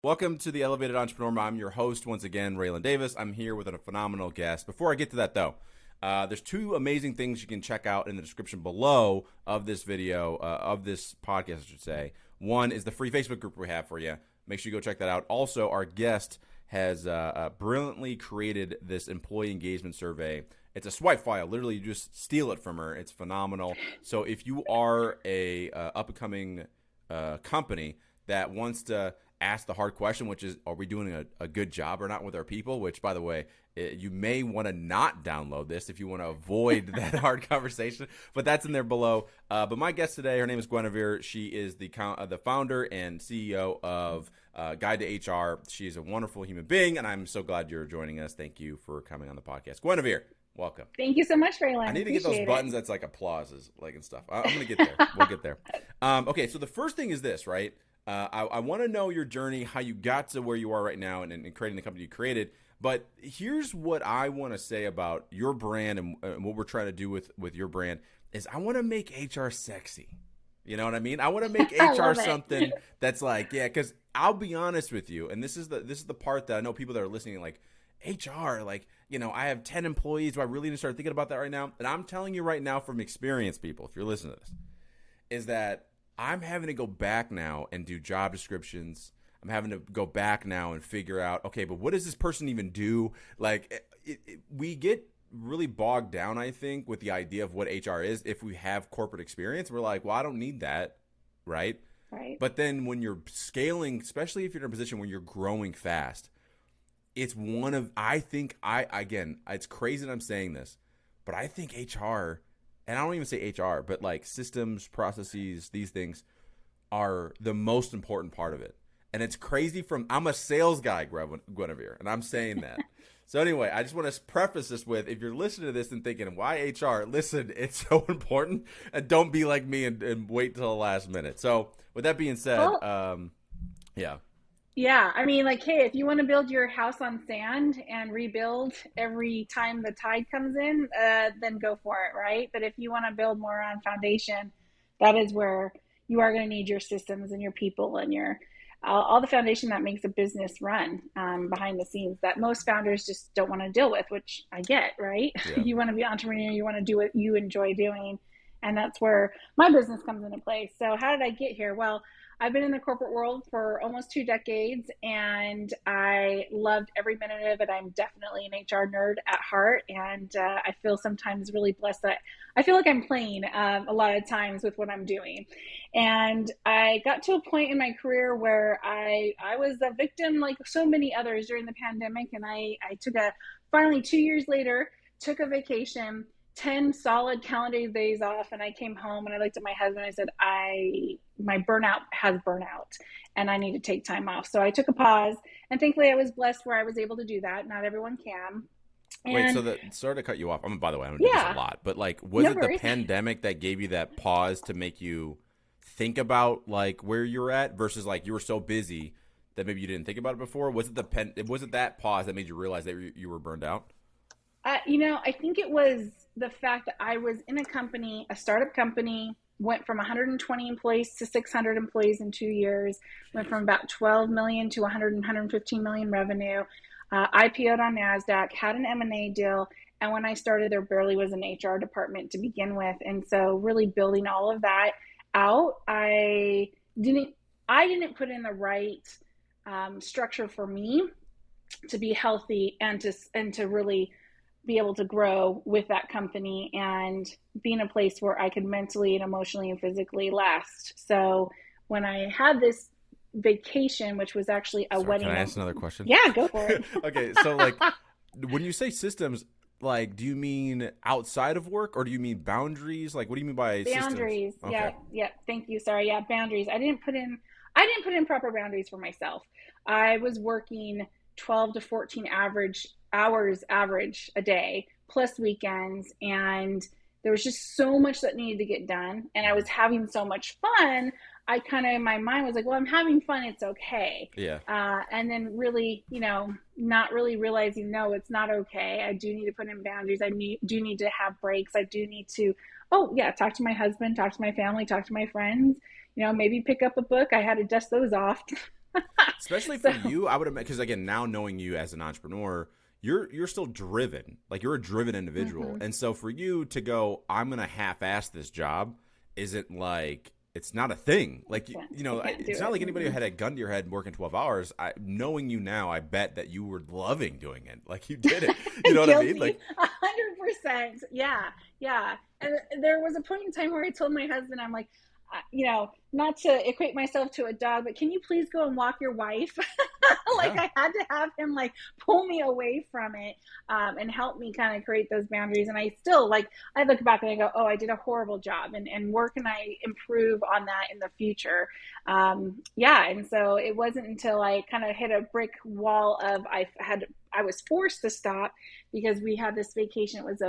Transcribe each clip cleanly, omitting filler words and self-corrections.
Welcome to the Elevated Entrepreneur. I'm your host once again, Raylan Davis. I'm here with a phenomenal guest. Before I get to that though, there's two amazing things you can check out in the description below of this video, of this podcast, I should say. One is the free Facebook group we have for you. Make sure you go check that out. Also, our guest has brilliantly created this employee engagement survey. It's a swipe file. Literally, you just steal it from her. It's phenomenal. So if you are a up-and-coming company that wants to ask the hard question, which is, are we doing a good job or not with our people? Which, by the way, you may want to not download this if you want to avoid that hard conversation, but that's in there below. But my guest today, her name is Gwenevere. She is the founder and CEO of Guide to HR. She's a wonderful human being, and I'm so glad you're joining us. Thank you for coming on the podcast. Gwernevere, welcome. Thank you so much, Raylan. I need to get those buttons that's like applauses, like and stuff. I'm going to get there. We'll get there. Okay, so the first thing is this, right? I want to know your journey, how you got to where you are right now and creating the company you created. But here's what I want to say about your brand and what we're trying to do with your brand is I want to make HR sexy. You know what I mean? I want to make HR something that's like, yeah, because I'll be honest with you, and this is the part that I know people that are listening like, HR, like, you know, I have 10 employees. Do I really need to start thinking about that right now? And I'm telling you right now from experience, people, if you're listening to this, is that I'm having to go back now and do job descriptions. I'm having to go back now and figure out, okay, but what does this person even do? Like, we get really bogged down, I think, with the idea of what HR is. If we have corporate experience, we're like, well, I don't need that, right? Right. But then when you're scaling, especially if you're in a position where you're growing fast, it's one of, again, it's crazy that I'm saying this, but I think HR, and I don't even say HR, but like systems, processes, these things are the most important part of it. And it's crazy I'm a sales guy, Gwenevere, and I'm saying that. So anyway, I just want to preface this with, if you're listening to this and thinking, why HR? Listen, it's so important, and don't be like me and wait till the last minute. So with that being said, yeah. Yeah, I mean, like, hey, if you want to build your house on sand and rebuild every time the tide comes in, then go for it, right? But if you want to build more on foundation, that is where you are going to need your systems and your people and your all the foundation that makes a business run behind the scenes that most founders just don't want to deal with, which I get, right? Yeah. You want to be an entrepreneur, you want to do what you enjoy doing. And that's where my business comes into place. So how did I get here? Well, I've been in the corporate world for almost 2 decades, and I loved every minute of it. I'm definitely an HR nerd at heart, and I feel sometimes really blessed that I feel like I'm playing a lot of times with what I'm doing. And I got to a point in my career where I was a victim, like so many others, during the pandemic, and I finally 2 years later, took a vacation, 10 solid calendar days off, and I came home and I looked at my husband and I said, my burnout has burnout and I need to take time off. So I took a pause, and thankfully I was blessed where I was able to do that. Not everyone can. Wait, so sorry to cut you off. I mean, by the way, I don't do this a lot, but like, was it the pandemic that gave you that pause to make you think about like where you're at versus like you were so busy that maybe you didn't think about it before? Was it that pause that made you realize that you were burned out? I think it was the fact that I was in a startup company, went from 120 employees to 600 employees in 2 years, went from about 12 million to 115 million revenue, IPO'd on NASDAQ, had an M&A deal. And when I started, there barely was an HR department to begin with. And so really building all of that out, I didn't put in the right structure for me to be healthy and to really be able to grow with that company and be in a place where I could mentally and emotionally and physically last. So when I had this vacation, which was actually a wedding. Can I ask another question? Yeah, go for it. Okay. So like when you say systems, like, do you mean outside of work or do you mean boundaries? Like, what do you mean by boundaries? Systems? Okay. Yeah. Thank you. Sorry. Yeah. Boundaries. I didn't put in proper boundaries for myself. I was working 12 to 14 hours average a day plus weekends, and there was just so much that needed to get done, and I was having so much fun. I kind of, in my mind, was like, well, I'm having fun, it's okay. Yeah. And then really, not really realizing, no, it's not okay. I do need to put in boundaries. Do need to have breaks. I do need to talk to my husband, talk to my family, talk to my friends, maybe pick up a book. I had to dust those off. Especially So for you, I would imagine, because again, now knowing you as an entrepreneur, you're still driven. Like you're a driven individual. mhm, And so for you to go, I'm going to half-ass this job isn't like, it's not a thing. Like, I can't do it's not it. like anybody who Mm-mm. had a gun to your head working 12 hours. Knowing you now, I bet that you were loving doing it. Like you did it. You know what I mean? Guilty, Like, 100%. Yeah, yeah. And there was a point in time where I told my husband, I'm like, not to equate myself to a dog, but can you please go and walk your wife? Like yeah. I had to have him like pull me away from it, and help me kind of create those boundaries. And I still like, I look back and I go, oh, I did a horrible job, and where can I improve on that in the future? Yeah. And so it wasn't until I kind of hit a brick wall of I was forced to stop because we had this vacation. It was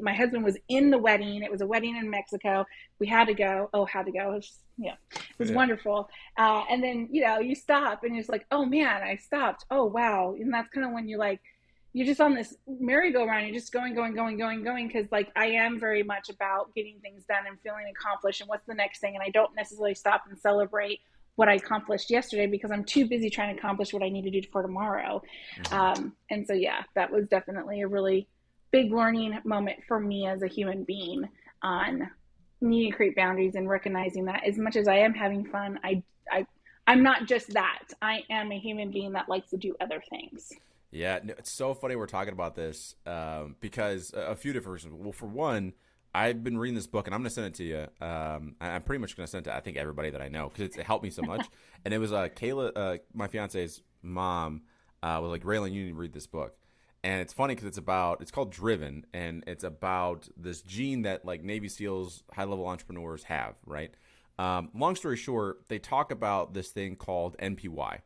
my husband was in the wedding. It was a wedding in Mexico. We had to go. Oh, had to go. It was, it was Yeah. wonderful. And then, you stop and you're just like, oh man, I stopped. Oh, wow. And that's kind of when you're just on this merry-go-round. You're just going, going, going, going, going. Cause like, I am very much about getting things done and feeling accomplished and what's the next thing. And I don't necessarily stop and celebrate what I accomplished yesterday because I'm too busy trying to accomplish what I need to do for tomorrow. Hmm. And so, yeah, that was definitely a really big learning moment for me as a human being on needing to create boundaries and recognizing that as much as I am having fun, I'm not just that. I am a human being that likes to do other things. Yeah, no, it's so funny we're talking about this because a few different reasons. Well, for one, I've been reading this book, and I'm going to send it to you. I'm pretty much going to send it to, I think, everybody that I know because it helped me so much. And it was Kayla, my fiance's mom, was like, Raylan, you need to read this book. And it's funny because it's called Driven, and it's about this gene that like Navy SEALs, high-level entrepreneurs have, right? Long story short, they talk about this thing called NPY.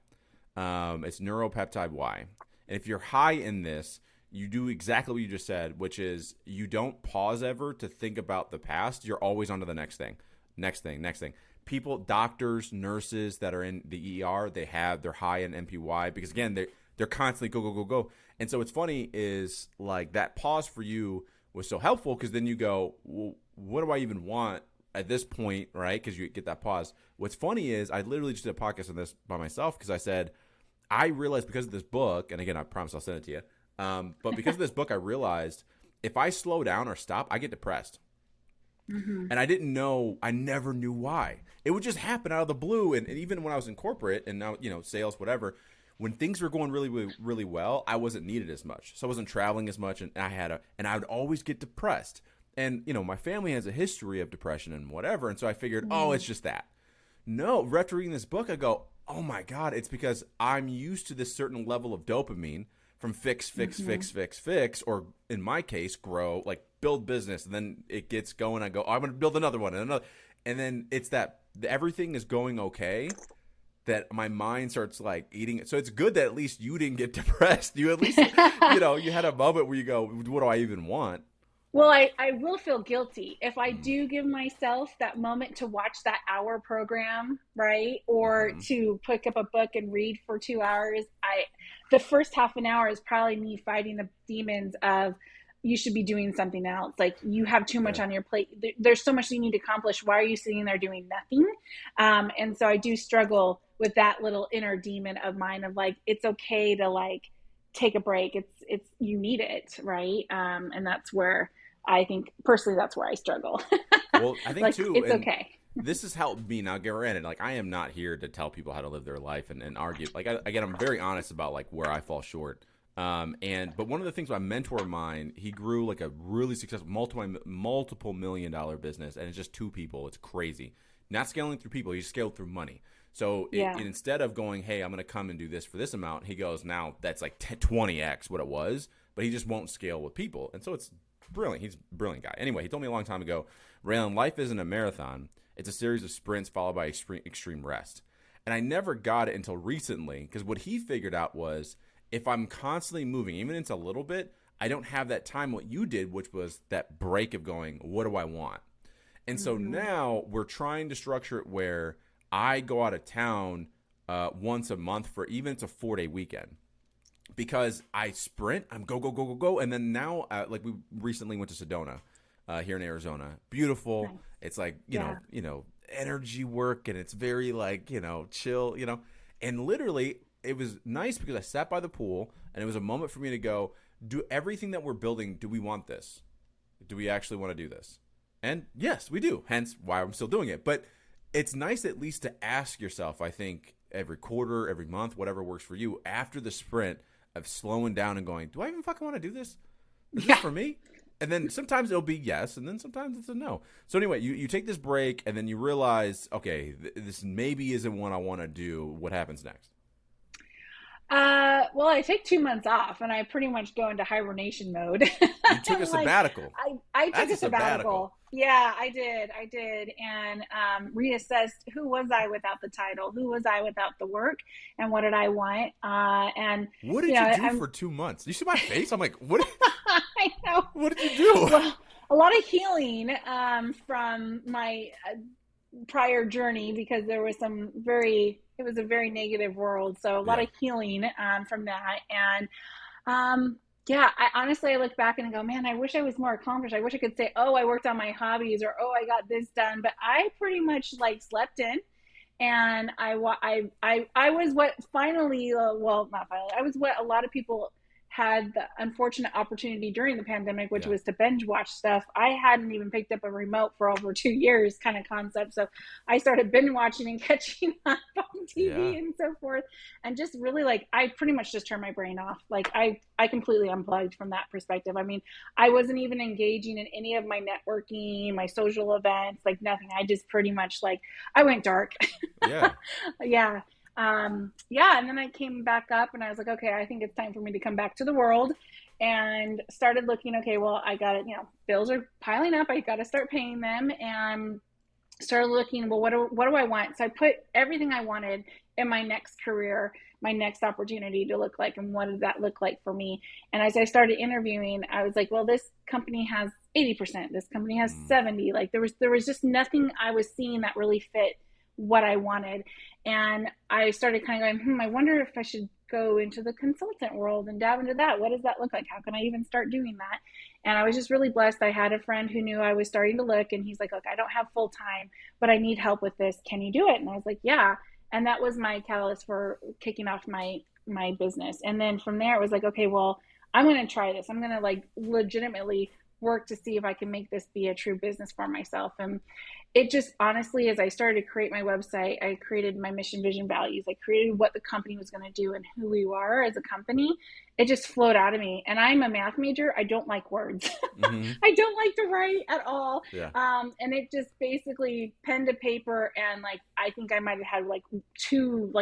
It's neuropeptide Y. And if you're high in this, you do exactly what you just said, which is you don't pause ever to think about the past. You're always on to the next thing, next thing, next thing. People, doctors, nurses that are in the ER, they're high in NPY because again, they're constantly go, go, go, go. And so what's funny is like that pause for you was so helpful because then you go, well, what do I even want at this point, right? Because you get that pause. What's funny is I literally just did a podcast on this by myself because I said, I realized because of this book, and again, I promise I'll send it to you. But because of this book, I realized if I slow down or stop, I get depressed. Mm-hmm. And I didn't know, I never knew why. It would just happen out of the blue. And even when I was in corporate and now, sales, whatever, when things were going really, really, really well, I wasn't needed as much. So I wasn't traveling as much. And I would always get depressed. And, my family has a history of depression and whatever. And so I figured, oh, it's just that. No, after reading this book, I go, oh my God, it's because I'm used to this certain level of dopamine from fix, or in my case, grow, like build business. And then it gets going. I go, oh, I'm going to build another one and another. And then it's that everything is going okay that my mind starts like eating it. So it's good that at least you didn't get depressed. You at least, you had a moment where you go, what do I even want? Well, I will feel guilty if I do give myself that moment to watch that hour program, right? Or Mm-hmm. to pick up a book and read for 2 hours. The first half an hour is probably me fighting the demons of you should be doing something else. Like you have too much Yeah. on your plate. There's so much you need to accomplish. Why are you sitting there doing nothing? And so I do struggle with that little inner demon of mine of like, it's okay to like take a break. It's you need it, right? And that's where I think personally that's where I struggle. Well, I think Like too, it's and okay. this has helped me now. Granted, like I am not here to tell people how to live their life and argue. Like again, I'm very honest about like where I fall short. But one of the things my mentor of mine, he grew like a really successful multiple $1 million business, and it's just two people. It's crazy. Not scaling through people, he scaled through money. So Yeah. instead of going, hey, I'm going to come and do this for this amount, he goes, now that's like 20x what it was, but he just won't scale with people. And so it's brilliant. He's a brilliant guy. Anyway, he told me a long time ago, Raylan, life isn't a marathon. It's a series of sprints followed by extreme rest. And I never got it until recently because what he figured out was if I'm constantly moving, even if it's a little bit, I don't have that time what you did, which was that break of going, what do I want? And so now we're trying to structure it where I go out of town once a month for even it's a 4-day weekend because I sprint, I'm go, go, go, go, go. And then now, like we recently went to Sedona here in Arizona. Beautiful. It's like, Yeah. energy work and it's very like, chill, And literally, it was nice because I sat by the pool, and it was a moment for me to go, do everything that we're building, do we want this? Do we actually want to do this? And yes, we do, hence why I'm still doing it. But it's nice at least to ask yourself, I think, every quarter, every month, whatever works for you, after the sprint of slowing down and going, do I even fucking want to do this? Is this for me? And then sometimes it'll be yes, and then sometimes it's a no. So anyway, you take this break, and then you realize, okay, this maybe isn't what I want to do. What happens next? Well, I take 2 months off, and I pretty much go into hibernation mode. You took a sabbatical. I took That's a sabbatical. Yeah, I did, and reassessed who was I without the title, who was I without the work, and what did I want. And what did you do for 2 months? You see my face? I'm like, what? I know. What did you do? Well, a lot of healing from my prior journey, because there was it was a very negative world. So a lot of healing from that. And I honestly, I look back and go, man, I wish I was more accomplished. I wish I could say, oh, I worked on my hobbies, or, oh, I got this done. But I pretty much like slept in. And I was what finally, well, not finally, I was what a lot of people had the unfortunate opportunity during the pandemic, which was to binge watch stuff. I hadn't even picked up a remote for over 2 years, kind of concept. So I started binge watching and catching up on TV and so forth. And just really I pretty much just turned my brain off. I completely unplugged from that perspective. I mean, I wasn't even engaging in any of my networking, my social events, nothing. I just pretty much I went dark. Yeah. Yeah. And then I came back up, and I was like, okay, I think it's time for me to come back to the world, and started looking, okay, well, I got it, bills are piling up. I got to start paying them, and started looking, well, what do I want? So I put everything I wanted in my next career, my next opportunity to look like, and what did that look like for me? And as I started interviewing, I was like, well, this company has 80%, this company has 70. There was just nothing I was seeing that really fit what I wanted. And I started kind of going, I wonder if I should go into the consultant world and dive into that. What does that look like? How can I even start doing that? And I was just really blessed. I had a friend who knew I was starting to look, and he's like, look, I don't have full time, but I need help with this. Can you do it? And I was like, yeah. And that was my catalyst for kicking off my business. And then from there, it was like, okay, well, I'm going to try this. I'm going to legitimately work to see if I can make this be a true business for myself. And it just honestly, as I started to create my website, I created my mission, vision, values. I created what the company was going to do and who we are as a company. It just flowed out of me. And I'm a math major. I don't like words. Mm-hmm. I don't like to write at all. Yeah. And it just basically pen to paper. And I think I might've had 2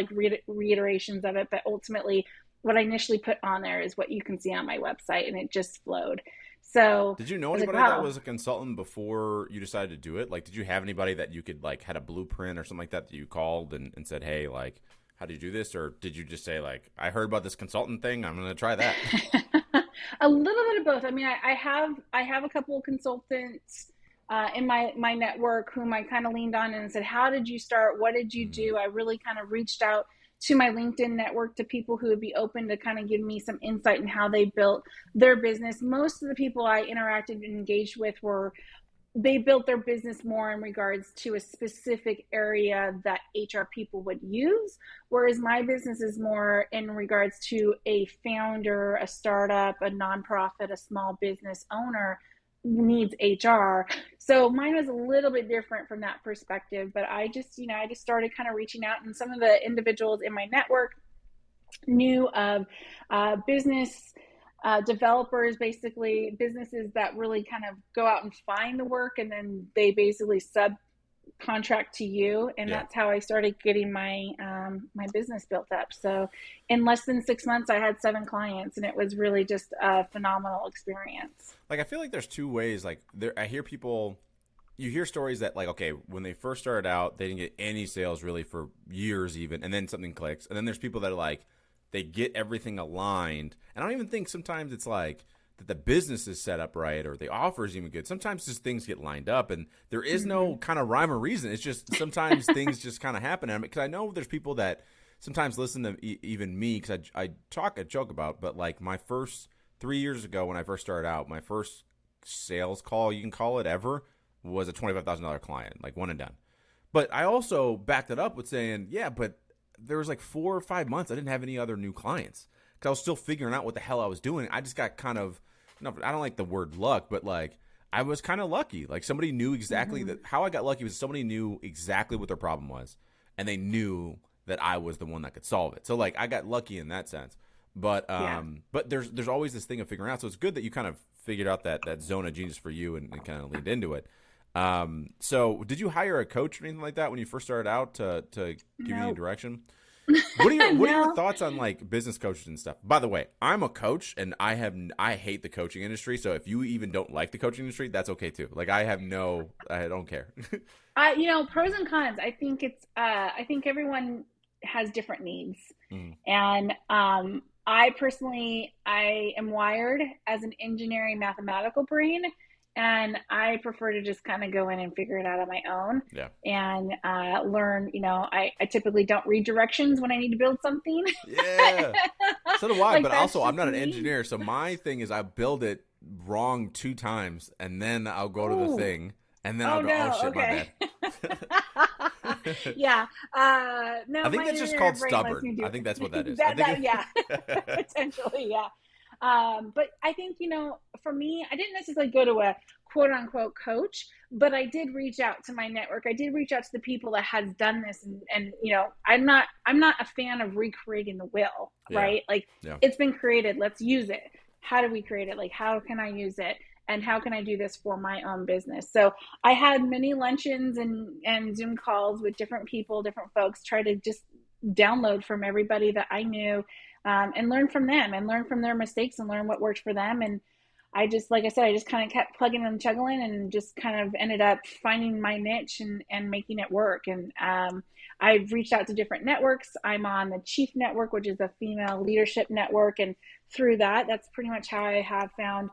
reiterations of it, but ultimately what I initially put on there is what you can see on my website, and it just flowed. So did you know anybody that was a consultant before you decided to do it? Did you have anybody that you could had a blueprint or something like that you called and said, hey, how do you do this? Or did you just say I heard about this consultant thing, I'm going to try that? A little bit of both. I mean, I have a couple of consultants in my network whom I kind of leaned on and said, how did you start? What did you do? I really kind of reached out to my LinkedIn network, to people who would be open to kind of give me some insight in how they built their business. Most of the people I interacted and engaged with they built their business more in regards to a specific area that HR people would use, whereas my business is more in regards to a founder, a startup, a nonprofit, a small business owner needs HR. So mine was a little bit different from that perspective, but I just started kind of reaching out, and some of the individuals in my network knew of business developers, basically businesses that really kind of go out and find the work, and then they basically subcontract to you. And that's how I started getting my my business built up. So in less than 6 months, I had 7 clients, and it was really just a phenomenal experience. I feel like there's 2 ways. I hear people, you hear stories that okay, when they first started out, they didn't get any sales really for years even, and then something clicks. And then there's people that are they get everything aligned. And I don't even think sometimes it's that the business is set up right or the offer is even good. Sometimes just things get lined up, and there is no kind of rhyme or reason. It's just sometimes things just kind of happen. Because I know there's people that sometimes listen to even me, because I joke about, but my first 3 years ago when I first started out, my first sales call, you can call it ever, was a $25,000 client, one and done. But I also backed it up with saying, yeah, but there was like 4 or 5 months I didn't have any other new clients because I was still figuring out what the hell I was doing. I just got kind of, no, I don't like the word luck, but like I was kind of lucky. Like somebody knew exactly that. How I got lucky was somebody knew exactly what their problem was, and they knew that I was the one that could solve it. So like I got lucky in that sense. But but there's always this thing of figuring out. So it's good that you kind of figured out that zone of genius for you and kind of leaned into it. So did you hire a coach or anything like that when you first started out to give you direction? What are your thoughts on like business coaches and stuff? By the way, I'm a coach and I hate the coaching industry. So if you even don't like the coaching industry, that's okay too. Like I don't care. Pros and cons. I think everyone has different needs. And I personally, I am wired as an engineering mathematical brain, and I prefer to just kind of go in and figure it out on my own and learn. I typically don't read directions when I need to build something. Yeah, so do I. Like, but also, I'm not an me. engineer, so my thing is I build it wrong 2 times, and then I'll go to the thing, and then I'll go, oh shit, okay. my bad. Yeah. No, I think that's just called stubborn. I think that's what that is. Yeah, potentially, yeah. But I think, for me, I didn't necessarily go to a quote unquote coach, but I did reach out to my network. I did reach out to the people that has done this. And I'm not a fan of recreating the wheel, right? Like it's been created. Let's use it. How do we create it? Like, how can I use it? And how can I do this for my own business? So I had many luncheons and Zoom calls with different people, different folks, try to just download from everybody that I knew and learn from them and learn from their mistakes and learn what worked for them. And I just, like I said, I just kind of kept plugging and chugging and just kind of ended up finding my niche and making it work. And I've reached out to different networks. I'm on the Chief Network, which is a female leadership network. And through that's pretty much how I have found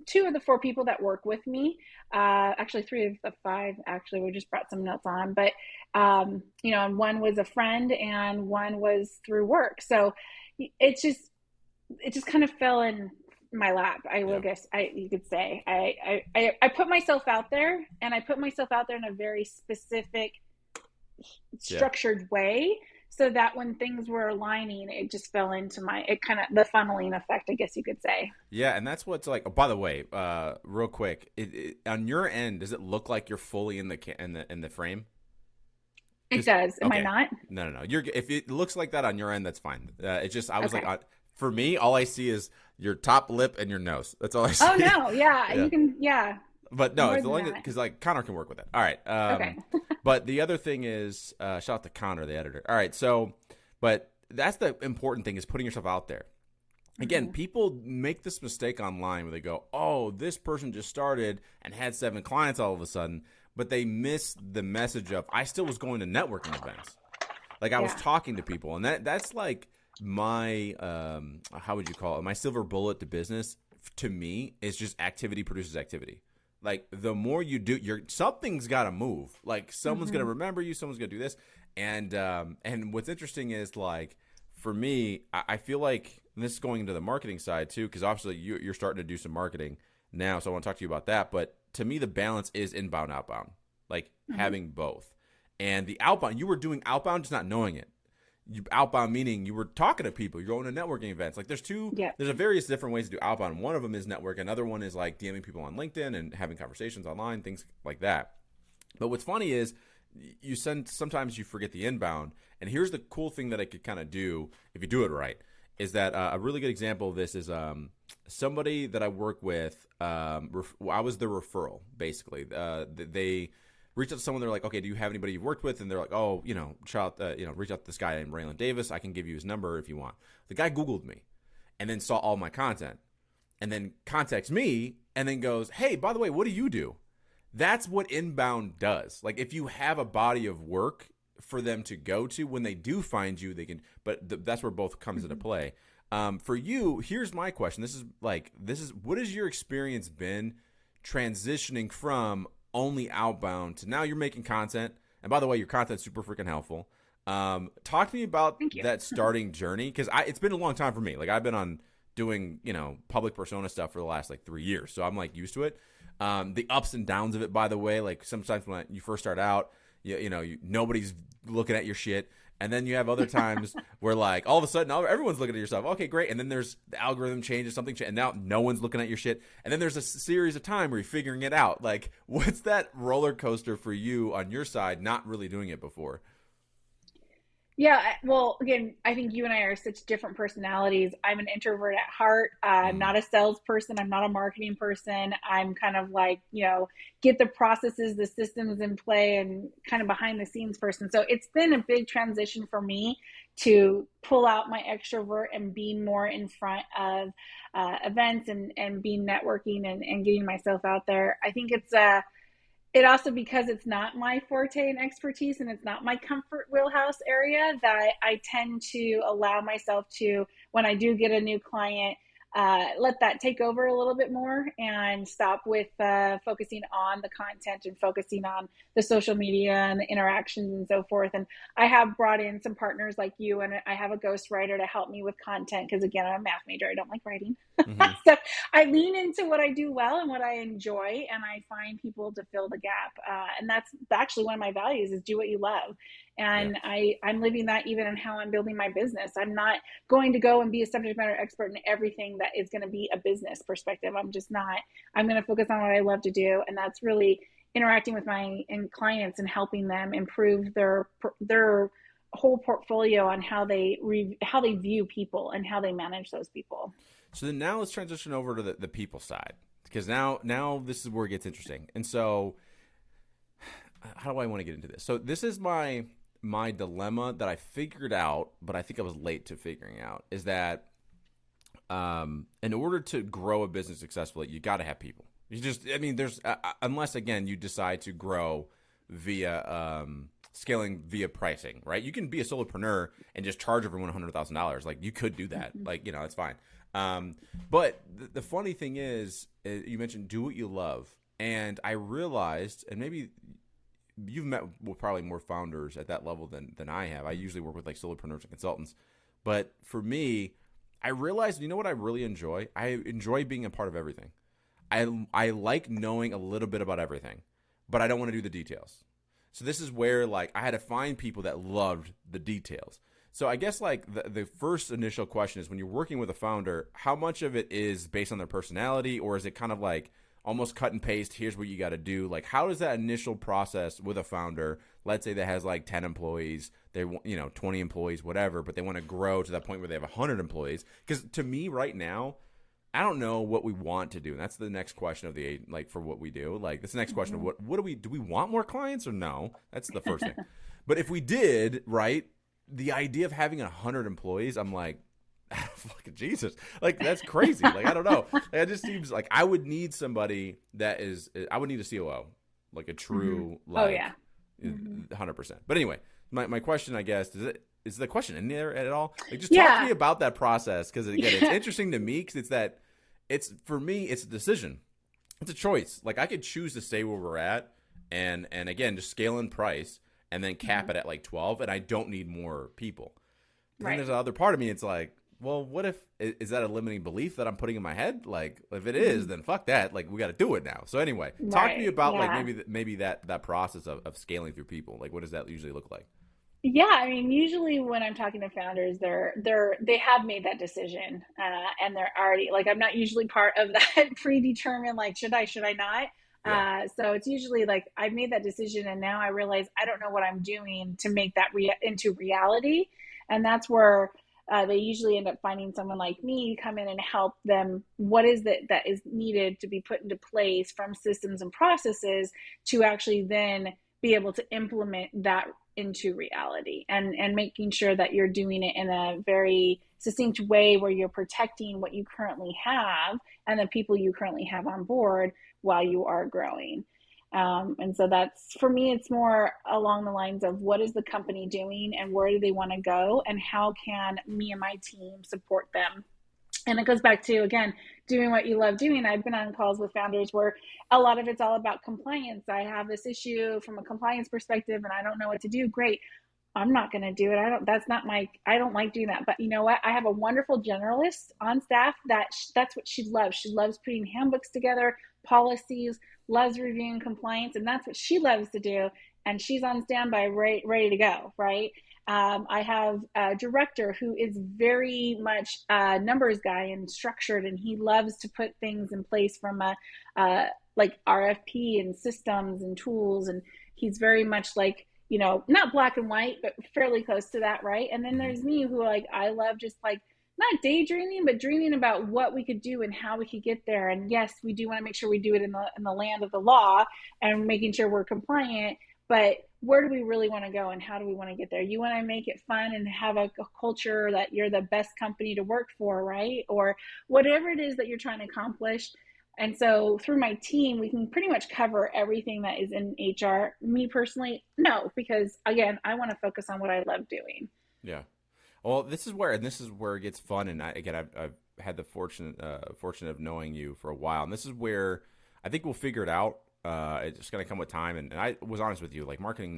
2 of the 4 people that work with me, actually 3 of the 5, actually, we just brought some notes on, but, and one was a friend and one was through work. So it just kind of fell in my lap. You could say, I put myself out there, and I put myself out there in a very specific, structured way, so that when things were aligning, it just fell into the funneling effect, I guess you could say. Yeah, and that's what's like. Oh, by the way, real quick, on your end, does it look like you're fully in the frame? It does. Am I not? No. If it looks like that on your end, that's fine. It's just I was like, for me, all I see is your top lip and your nose. That's all I see. Oh no, yeah. You can, But no, it's the only because like Connor can work with it. All right. Okay. But the other thing is, shout out to Connor, the editor. All right. So, but that's the important thing is putting yourself out there. Again, people make this mistake online where they go, oh, this person just started and had 7 clients all of a sudden, but they miss the message of, I still was going to networking events. Like I was talking to people, and that's like my, how would you call it? My silver bullet to business to me is just activity produces activity. Like the more you do, something's got to move. Like someone's going to remember you. Someone's going to do this. And what's interesting is like for me, I feel like and this is going into the marketing side too, because obviously you're starting to do some marketing now. So I want to talk to you about that. But to me, the balance is inbound, outbound, like having both. And the outbound, you were doing outbound, just not knowing it. Outbound meaning you were talking to people, you're going to networking events. Like there's a various different ways to do outbound. One of them is network. Another one is like DMing people on LinkedIn and having conversations online, things like that. But what's funny is sometimes you forget the inbound. And here's the cool thing that I could kind of do if you do it right is that a really good example of this is somebody that I work with. I was the referral basically. They reach out to someone. They're like, okay, do you have anybody you've worked with? And they're like, oh, reach out to this guy named Raylan Davis. I can give you his number if you want. The guy Googled me and then saw all my content and then contacts me and then goes, hey, by the way, what do you do? That's what inbound does. Like if you have a body of work for them to go to when they do find you, they can, but that's where both comes into play. For you, here's my question. This is what has your experience been transitioning from only outbound to now you're making content? And by the way, your content's super freaking helpful. Talk to me about that starting journey. Because it's been a long time for me. Like I've been on doing, public persona stuff for the last 3 years. So I'm used to it. The ups and downs of it, by the way, like sometimes when you first start out, nobody's looking at your shit. And then you have other times where like all of a sudden everyone's looking at your stuff. Okay, great. And then there's the algorithm changes, and now no one's looking at your shit. And then there's a series of time where you're figuring it out. Like, what's that roller coaster for you on your side, not really doing it before? Yeah, well, again, I think you and I are such different personalities. I'm an introvert at heart. I'm Mm, not a salesperson. I'm not a marketing person. I'm kind of like, get the processes, the systems in play and kind of behind the scenes person. So it's been a big transition for me to pull out my extrovert and be more in front of events and be networking and getting myself out there. I think it also, because it's not my forte and expertise and it's not my comfort wheelhouse area, that I tend to allow myself to, when I do get a new client, let that take over a little bit more and stop with focusing on the content and focusing on the social media and the interactions and so forth. And I have brought in some partners like you, and I have a ghostwriter to help me with content because, again, I'm a math major. I don't like writing. hmm So I lean into what I do well and what I enjoy, and I find people to fill the gap. And that's actually one of my values, is do what you love. Yeah. And I'm living that even in how I'm building my business. I'm not going to go and be a subject matter expert in everything that is going to be a business perspective. I'm just not. I'm going to focus on what I love to do, and that's really interacting with my clients and helping them improve their whole portfolio on how they view people and how they manage those people. So then now let's transition over to the people side, because now this is where it gets interesting. And so how do I want to get into this? So this is my dilemma that I figured out, but I think I was late to figuring out, is that in order to grow a business successfully, you got to have people. There's unless again you decide to grow via scaling via pricing, right? You can be a solopreneur and just charge everyone $100,000. Like, you could do that. Like, it's fine. But the funny thing is, you mentioned do what you love, and I realized, and maybe you've met with probably more founders at that level than I have. I usually work with like solopreneurs and consultants, but for me, I realized, what I really enjoy? I enjoy being a part of everything. I like knowing a little bit about everything, but I don't want to do the details. So this is where like I had to find people that loved the details. So I guess like the first initial question is, when you're working with a founder, how much of it is based on their personality, or is it kind of like almost cut and paste, here's what you got to do? Like, how does that initial process with a founder, let's say that has like 10 employees, they 20 employees, whatever, but they want to grow to that point where they have 100 employees? Because to me right now, I don't know what we want to do. And that's the next question of for what we do. Like, that's the next question of what do we want more clients or no? That's the first thing. But if we did, right, the idea of having 100 employees, I'm like, fucking Jesus, like that's crazy. Like, I don't know. Like, it just seems like I would need somebody I would need a COO, like a true, like, Oh yeah. 100%. But anyway, my question, I guess, is the question in there at all? Like, just Yeah. talk to me about that process, because again, it's interesting to me, because for me, it's a decision, it's a choice. Like, I could choose to stay where we're at, and again, just scale in price, and then cap it at like 12, and I don't need more people. But then there's another part of me, it's like, well, what if, is that a limiting belief that I'm putting in my head? Like, if it is, then fuck that. Like, we got to do it now. So anyway, talk to me about like maybe that process of scaling through people. Like, what does that usually look like? Yeah, I mean, usually when I'm talking to founders, they have made that decision, and they're already like, I'm not usually part of that predetermined, like, should I not? Yeah. So it's usually like, I've made that decision, and now I realize I don't know what I'm doing to make that into reality, and that's where they usually end up finding someone like me, come in and help them. What is that is needed to be put into place from systems and processes to actually then be able to implement that into reality, and making sure that you're doing it in a very succinct way where you're protecting what you currently have and the people you currently have on board while you are growing. And so that's, for me, it's more along the lines of what is the company doing and where do they want to go, and how can me and my team support them. And it goes back to, again, doing what you love doing. I've been on calls with founders where a lot of it's all about compliance. I have this issue from a compliance perspective and I don't know what to do. Great. I'm not going to do it. I don't like doing that. But you know what? I have a wonderful generalist on staff that's what she loves. She loves putting handbooks together, policies, loves reviewing compliance, and that's what she loves to do. And she's on standby, ready to go, right? I have a director who is very much a numbers guy and structured, and he loves to put things in place from like RFP and systems and tools. And he's very much like, not black and white, but fairly close to that, right? And then Hmm. there's me who like, I love just like, not daydreaming, but dreaming about what we could do and how we could get there. And yes, we do want to make sure we do it in the land of the law and making sure we're compliant. But where do we really want to go and how do we want to get there? You want to make it fun and have a culture that you're the best company to work for, right? Or whatever it is that you're trying to accomplish. And so through my team, we can pretty much cover everything that is in HR. Me personally, no, because again, I want to focus on what I love doing. Yeah. Well, this is where it gets fun. And I've had the fortune of knowing you for a while, and this is where I think we'll figure it out. It's just gonna come with time. And I was honest with you, like marketing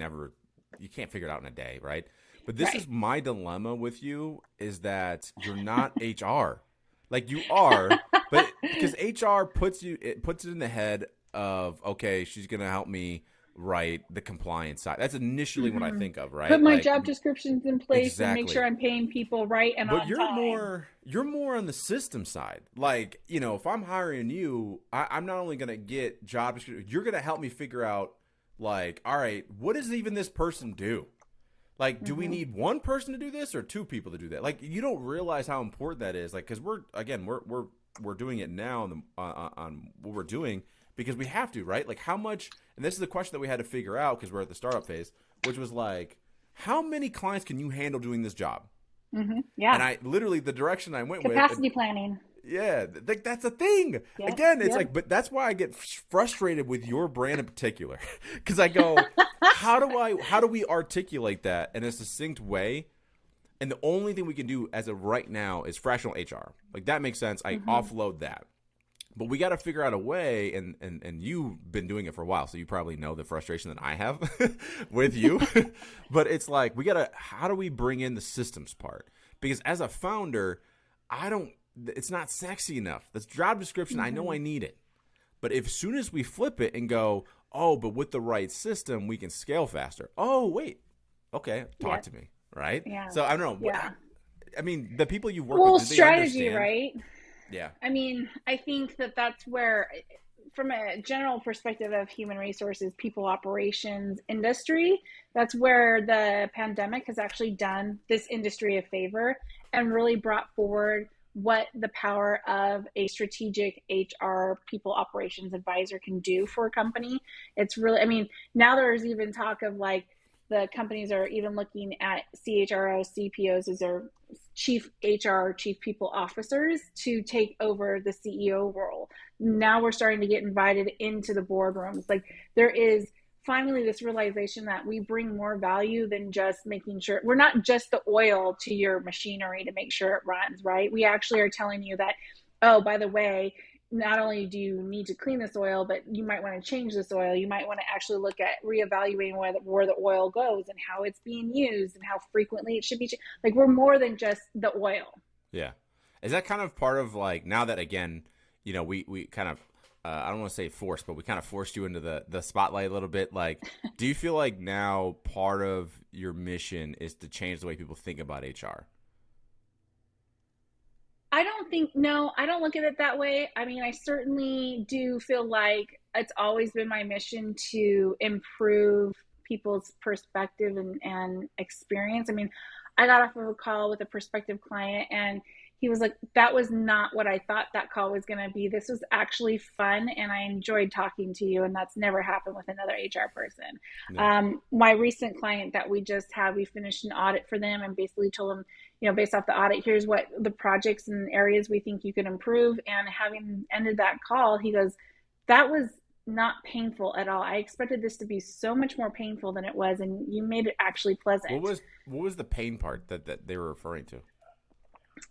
you can't figure it out in a day, right? But this Right. is my dilemma with you is that you're not HR. Like you are, but because HR puts it in the head of, okay, she's gonna help me write the compliance side. That's initially what I Mm-hmm. think of, Put right? my Like job descriptions in place and make sure exactly. I'm paying people right and But on time. you're more on the system side. Like, if I'm hiring you, I'm not only gonna get job description, you're gonna help me figure out like, all right, what does even this person do? Like, do we Mm-hmm. need one person to do this or two people to do that? Like, you don't realize how important that is. Like, because we're doing it now on what we're doing because we have to, right? Like, how much? And this is the question that we had to figure out because we're at the startup phase, which was like, how many clients can you handle doing this job? Mm-hmm. And Yeah. I literally the direction I went with, Capacity planning. yeah, like that's a thing. Yep. Again, it's Yep. like, but that's why I get frustrated with your brand in particular, because I go, how do we articulate that in a succinct way? And the only thing we can do as of right now is fractional HR. Like that makes sense. I Mm-hmm. offload that. But we got to figure out a way, and you've been doing it for a while, so you probably know the frustration that I have with you. But it's like how do we bring in the systems part? Because as a founder, it's not sexy enough. This job description, I know Mm-hmm. I need it. But if as soon as we flip it and go, oh, but with the right system, we can scale faster. Oh, wait. Okay, talk Yeah. to me, right? Yeah. So I don't know. Yeah. I mean, the people you work with, Well, do they strategy, understand? right? Yeah. I mean, I think that that's where, from a general perspective of human resources, people operations industry, that's where the pandemic has actually done this industry a favor and really brought forward what the power of a strategic HR people operations advisor can do for a company. It's really, I mean, now there's even talk of like the companies are even looking at CHROs, CPOs as their chief HR, chief people officers to take over the CEO role. Now we're starting to get invited into the boardrooms. Like there is finally this realization that we bring more value than just making sure we're not just the oil to your machinery to make sure it runs, right? We actually are telling you that, oh, by the way, not only do you need to clean this oil, but you might want to change this oil. You might want to actually look at reevaluating where the oil goes and how it's being used and how frequently it should be. Like we're more than just the oil. Yeah. Is that kind of part of like now that again, we kind of I don't want to say forced, but we kind of forced you into the spotlight a little bit. Like, do you feel like now part of your mission is to change the way people think about HR? I don't think, no, I don't look at it that way. I mean, I certainly do feel like it's always been my mission to improve people's perspective and experience. I mean, I got off of a call with a prospective client and he was like, that was not what I thought that call was going to be. This was actually fun and I enjoyed talking to you. And that's never happened with another HR person. Yeah. My recent client that we just had, we finished an audit for them and basically told them, based off the audit, here's what the projects and areas we think you can improve. And having ended that call, he goes, that was not painful at all. I expected this to be so much more painful than it was. And you made it actually What pleasant. was the pain part that they were referring to?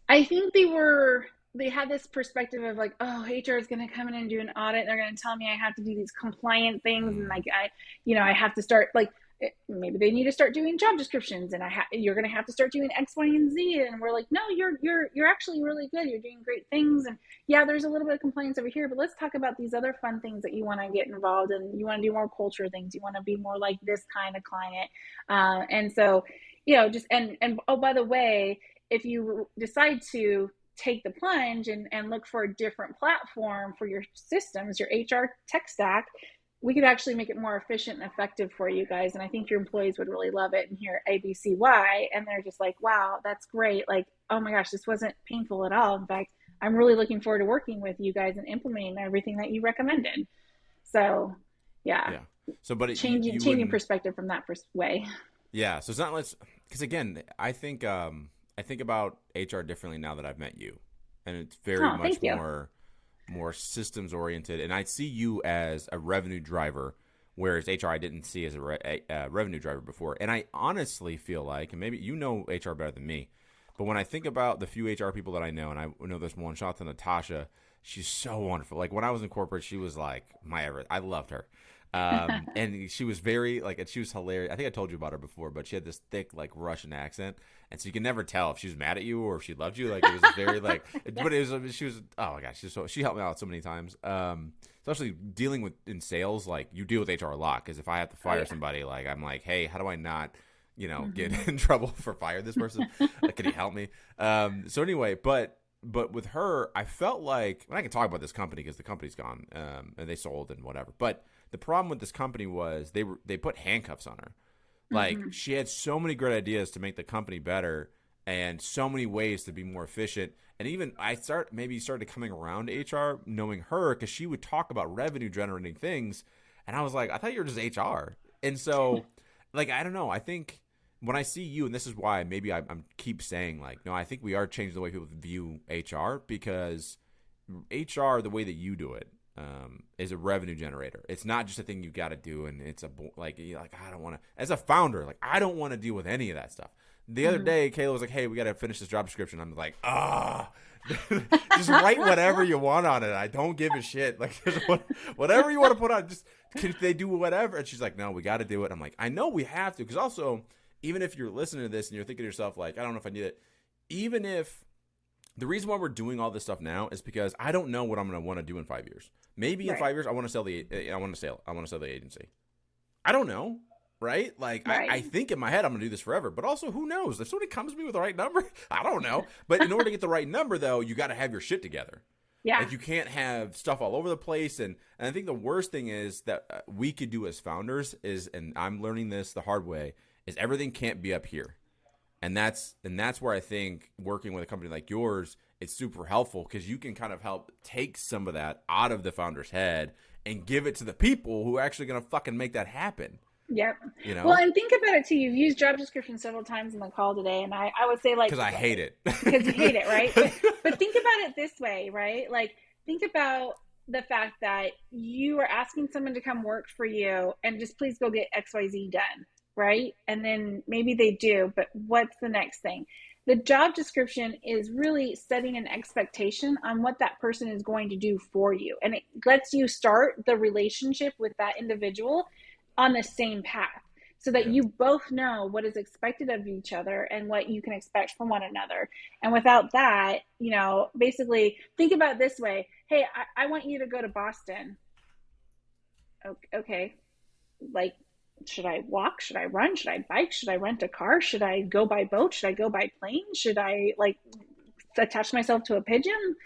I think they had this perspective of like, oh, HR is going to come in and do an audit. They're going to tell me I have to do these compliant things. And Mm, like, I have to start like, maybe they need to start doing job descriptions and you're going to have to start doing X, Y, and Z. And we're like, no, you're actually really good. You're doing great things. And yeah, there's a little bit of compliance over here, but let's talk about these other fun things that you want to get involved in. You want to do more culture things. You want to be more like this kind of client. And so, just, and oh, by the way, if you decide to take the plunge and look for a different platform for your systems, your HR tech stack, we could actually make it more efficient and effective for you guys. And I think your employees would really love it and hear ABCY. And they're just like, wow, that's great. Like, oh my gosh, this wasn't painful at all. In fact, I'm really looking forward to working with you guys and implementing everything that you recommended. So, yeah. So, but changing perspective from that way. Yeah. So it's not less, because again, I think about HR differently now that I've met you, and it's very much more systems oriented. And I see you as a revenue driver, whereas HR I didn't see as a revenue driver before. And I honestly feel like, and maybe you know HR better than me, but when I think about the few HR people that I know, and I know this one, shout out to Natasha, she's so wonderful. Like when I was in corporate, she was like I loved her. And she was very and she was hilarious. I think I told you about her before, but she had this thick Russian accent, and so you can never tell if she was mad at you or if she loved you. Like it was very but she was, oh my gosh, she helped me out so many times. Especially dealing with in sales, you deal with HR a lot, because if I have to fire somebody, I'm like, hey, how do I not get in trouble for firing this person? Can you help me? So anyway, but with her, I felt like, and I can talk about this company because the company's gone, and they sold and whatever, but the problem with this company was they put handcuffs on her. She had so many great ideas to make the company better and so many ways to be more efficient. And even I started coming around to HR knowing her, because she would talk about revenue generating things. And I was like, I thought you were just HR. And so I don't know. I think when I see you, and this is why maybe I'm keep saying no, I think we are changing the way people view HR, because HR, the way that you do it, is a revenue generator. It's not just a thing you got to do, and it's I don't want to. As a founder, I don't want to deal with any of that stuff. The other day, Kayla was like, "Hey, we got to finish this job description." I'm like, just write whatever you want on it. I don't give a shit. Whatever you want to put on, just can they do whatever? And she's like, "No, we got to do it." I'm like, "I know we have to," because also, even if you're listening to this and you're thinking to yourself, I don't know if I need it. Even if the reason why we're doing all this stuff now is because I don't know what I'm going to want to do in 5 years. Maybe in 5 years I want to sell the agency. I don't know, right? I think in my head I'm going to do this forever, but also who knows? If somebody comes to me with the right number, I don't know. But in order to get the right number, though, you got to have your shit together. Yeah. You can't have stuff all over the place. And I think the worst thing is that we could do as founders is, and I'm learning this the hard way, is everything can't be up here. And that's where I think working with a company like yours, it's super helpful, because you can kind of help take some of that out of the founder's head and give it to the people who are actually going to fucking make that happen. Yep. Well, and think about it too. You've used job description several times in the call today, and I would say because I hate it. Because you hate it, right? But think about it this way, right? Think about the fact that you are asking someone to come work for you and just please go get XYZ done. Right? And then maybe they do, but what's the next thing? The job description is really setting an expectation on what that person is going to do for you. And it lets you start the relationship with that individual on the same path, so that you both know what is expected of each other and what you can expect from one another. And without that, basically think about it this way. Hey, I want you to go to Boston. Okay. Should I walk? Should I run? Should I bike? Should I rent a car? Should I go by boat? Should I go by plane? Should I attach myself to a pigeon?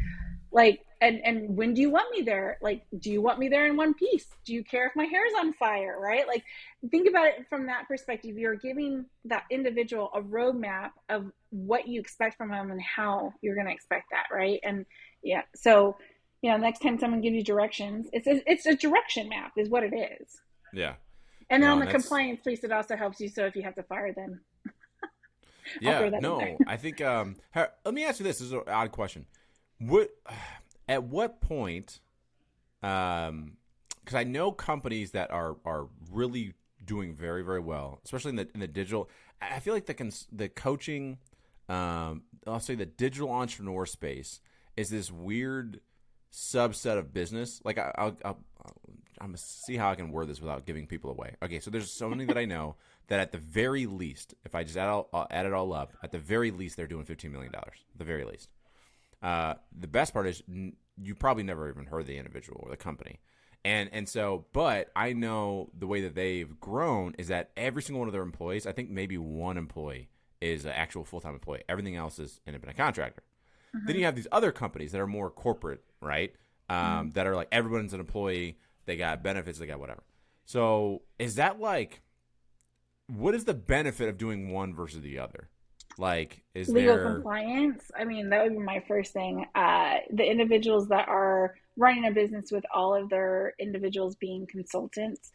And when do you want me there? Do you want me there in one piece? Do you care if my hair is on fire? Right? Think about it from that perspective. You're giving that individual a roadmap of what you expect from them and how you're going to expect that. Right? And yeah, so next time someone gives you directions, it's a direction map is what it is. Yeah. And then on the compliance piece, it also helps you. So if you have to fire them. I think, let me ask you this. This is an odd question. At what point, because I know companies that are really doing very, very well, especially in the digital, I feel like the coaching, I'll say the digital entrepreneur space is this weird subset of business. I'm going to see how I can word this without giving people away. Okay, so there's so many that I know that at the very least, if I just add it all up, at the very least, they're doing $15 million. At the very least. The best part is you probably never even heard the individual or the company. And so, but I know the way that they've grown is that every single one of their employees, I think maybe one employee is an actual full-time employee. Everything else is independent contractor. Mm-hmm. Then you have these other companies that are more corporate, right? That are like everyone's an employee. They got benefits. They got whatever. So is that like, what is the benefit of doing one versus the other? Like, is Legal there? compliance. I mean, that would be my first thing. The individuals that are running a business with all of their individuals being consultants,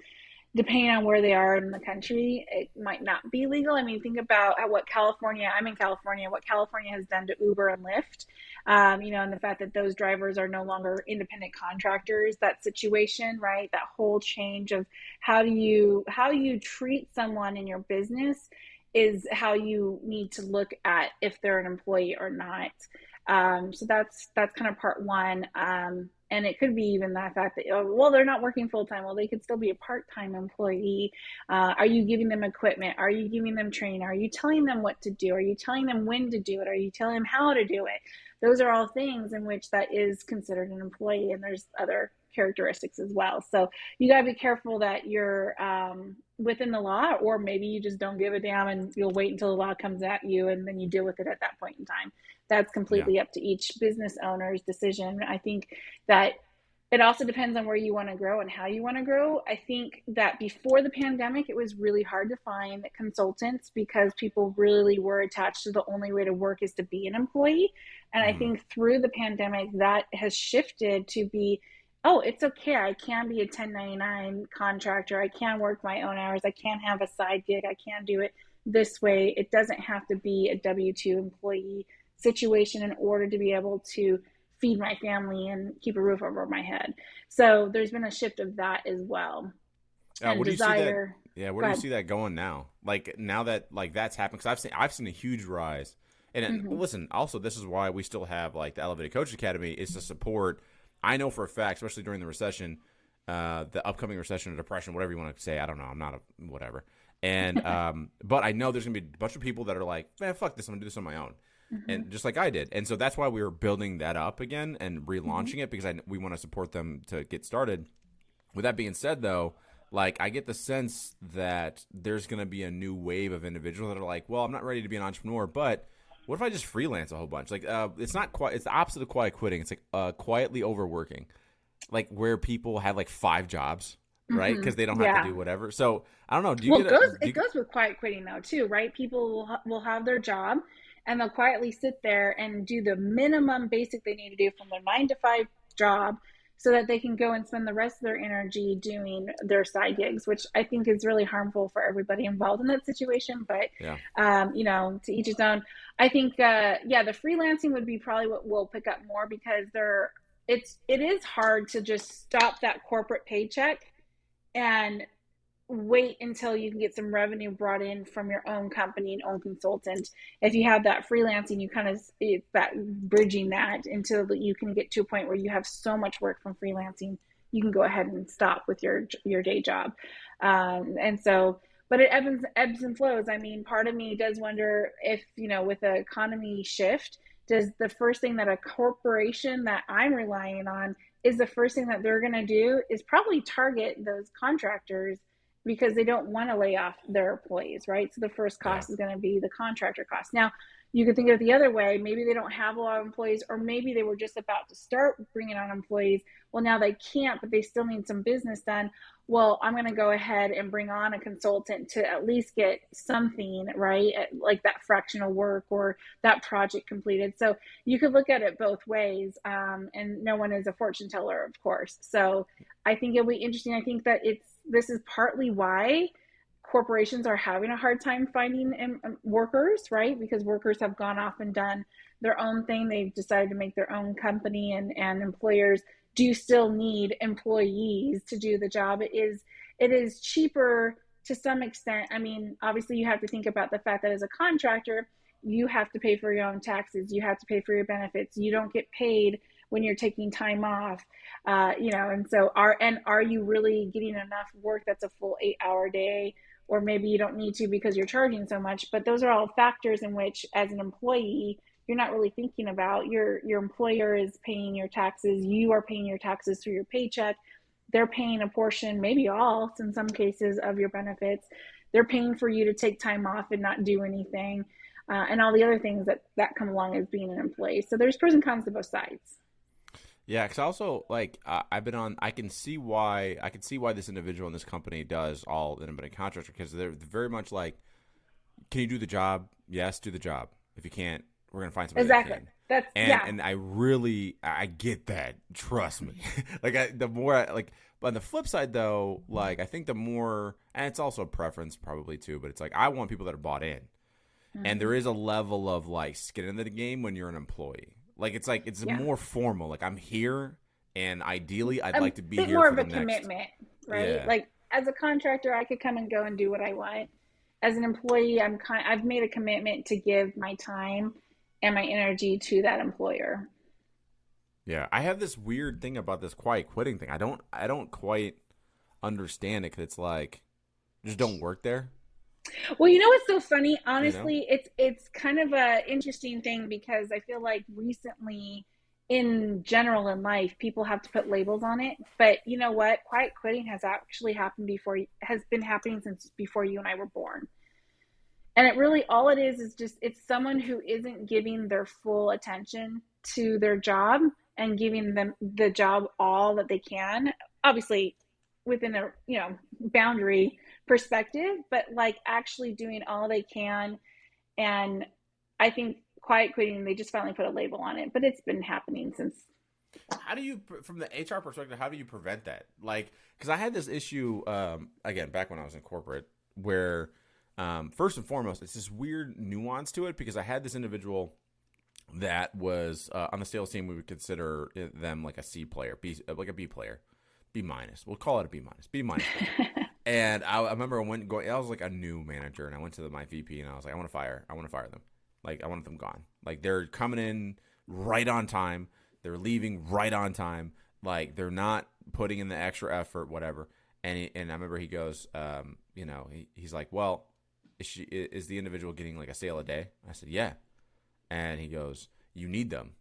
depending on where they are in the country, it might not be legal. I mean, think about what California, I'm in California, what California has done to Uber and Lyft, and the fact that those drivers are no longer independent contractors, that situation, right? That whole change of how you treat someone in your business is how you need to look at if they're an employee or not. So that's kind of part one. And it could be even that fact that, well, they're not working full time. Well, they could still be a part-time employee. Are you giving them equipment? Are you giving them training? Are you telling them what to do? Are you telling them when to do it? Are you telling them how to do it? Those are all things in which that is considered an employee, and there's other characteristics as well. So you got to be careful that you're within the law, or maybe you just don't give a damn and you'll wait until the law comes at you and then you deal with it at that point in time. That's completely up to each business owner's decision. I think that it also depends on where you want to grow and how you want to grow. I think that before the pandemic, it was really hard to find consultants because people really were attached to the only way to work is to be an employee. And I think through the pandemic, that has shifted to be, oh, it's okay. I can be a 1099 contractor. I can work my own hours. I can have a side gig. I can do it this way. It doesn't have to be a W-2 employee situation in order to be able to feed my family and keep a roof over my head. So there's been a shift of that as well. And what do you see that? Yeah, where do you see that going now? Like now that like that's happened, because I've seen a huge rise. And listen, also this is why we still have like the Elevated Coach Academy, is to support. I know for a fact, especially during the recession, the upcoming recession or depression, whatever you want to say. I don't know. I'm not a whatever. And but I know there's gonna be a bunch of people that are like, man, fuck this. I'm gonna do this on my own. And just like I did. And so that's why we were building that up again and relaunching it, because we want to support them to get started. With that being said, though, like I get the sense that there's going to be a new wave of individuals that are like, well, I'm not ready to be an entrepreneur, but what if I just freelance a whole bunch? Like it's not quite, it's the opposite of quiet quitting. It's like quietly overworking, like where people have like 5 jobs. Right, because they don't have to do whatever. So I don't know. It goes with quiet quitting though too, right? People will have their job, and they'll quietly sit there and do the minimum basic they need to do from their 9 to 5 job so that they can go and spend the rest of their energy doing their side gigs, which I think is really harmful for everybody involved in that situation. But, to each his own. I think, the freelancing would be probably what we'll pick up more, because it is hard to just stop that corporate paycheck and wait until you can get some revenue brought in from your own company and own consultant. If you have that freelancing, you kind of, it's that bridging that until you can get to a point where you have so much work from freelancing, you can go ahead and stop with your day job. But it ebbs and flows. I mean, part of me does wonder if, with the economy shift, does the first thing that a corporation that I'm relying on is the first thing that they're going to do is probably target those contractors, because they don't want to lay off their employees, right? So the first cost is going to be the contractor cost. Now, you can think of it the other way. Maybe they don't have a lot of employees, or maybe they were just about to start bringing on employees. Well, now they can't, but they still need some business done. Well, I'm going to go ahead and bring on a consultant to at least get something, right? Like that fractional work or that project completed. So you could look at it both ways. And no one is a fortune teller, of course. So I think it'll be interesting. I think that this is partly why corporations are having a hard time finding workers, right? Because workers have gone off and done their own thing. They've decided to make their own company, and employers do still need employees to do the job. It is cheaper to some extent. I mean, obviously you have to think about the fact that as a contractor, you have to pay for your own taxes. You have to pay for your benefits. You don't get paid when you're taking time off, and so are you really getting enough work that's a full 8-hour day? Or maybe you don't need to because you're charging so much. But those are all factors in which, as an employee, you're not really thinking about. Your employer is paying your taxes. You are paying your taxes through your paycheck. They're paying a portion, maybe all, in some cases, of your benefits. They're paying for you to take time off and not do anything. and all the other things that come along as being an employee. So there's pros and cons to both sides. Yeah, because also like I've been on. I can see why this individual in this company does all independent contractor because they're very much like, can you do the job? Yes, do the job. If you can't, we're gonna find somebody Exactly. that can. That's And I get that. Trust me. The more like, but on the flip side though, like I think the more, and it's also a preference probably too, but it's like I want people that are bought in, and there is a level of like skin in the game when you're an employee. Like it's more formal. Like I'm here, and ideally I'd like to be here more for of the a next commitment, right? Yeah. Like as a contractor, I could come and go and do what I want. As an employee, I've made a commitment to give my time and my energy to that employer. Yeah, I have this weird thing about this quiet quitting thing. I don't quite understand it because it's like just don't work there. Well, you know what's so funny? You know? Honestly, it's kind of a interesting thing because I feel like recently, in general in life, people have to put labels on it. But you know what? Quiet quitting has actually happened before, has been happening since before you and I were born. And it really, all it is just, it's someone who isn't giving their full attention to their job and giving them the job all that they can. Obviously, within a boundary perspective, but like actually doing all they can. And I think quiet quitting, they just finally put a label on it, but it's been happening since. How do you, from the HR perspective, how do you prevent that? Like, because I had this issue again back when I was in corporate, where first and foremost, it's this weird nuance to it because I had this individual that was on the sales team. We would consider them like a C player, like a B player, B minus. We'll call it a B minus, B minus. And I remember I was like a new manager, and I went to my VP, and I was like, I want to fire them. Like I want them gone. Like they're coming in right on time, they're leaving right on time. Like they're not putting in the extra effort, whatever. And I remember he goes, he's like, well, is the individual getting like a sale a day? I said, yeah. And he goes, you need them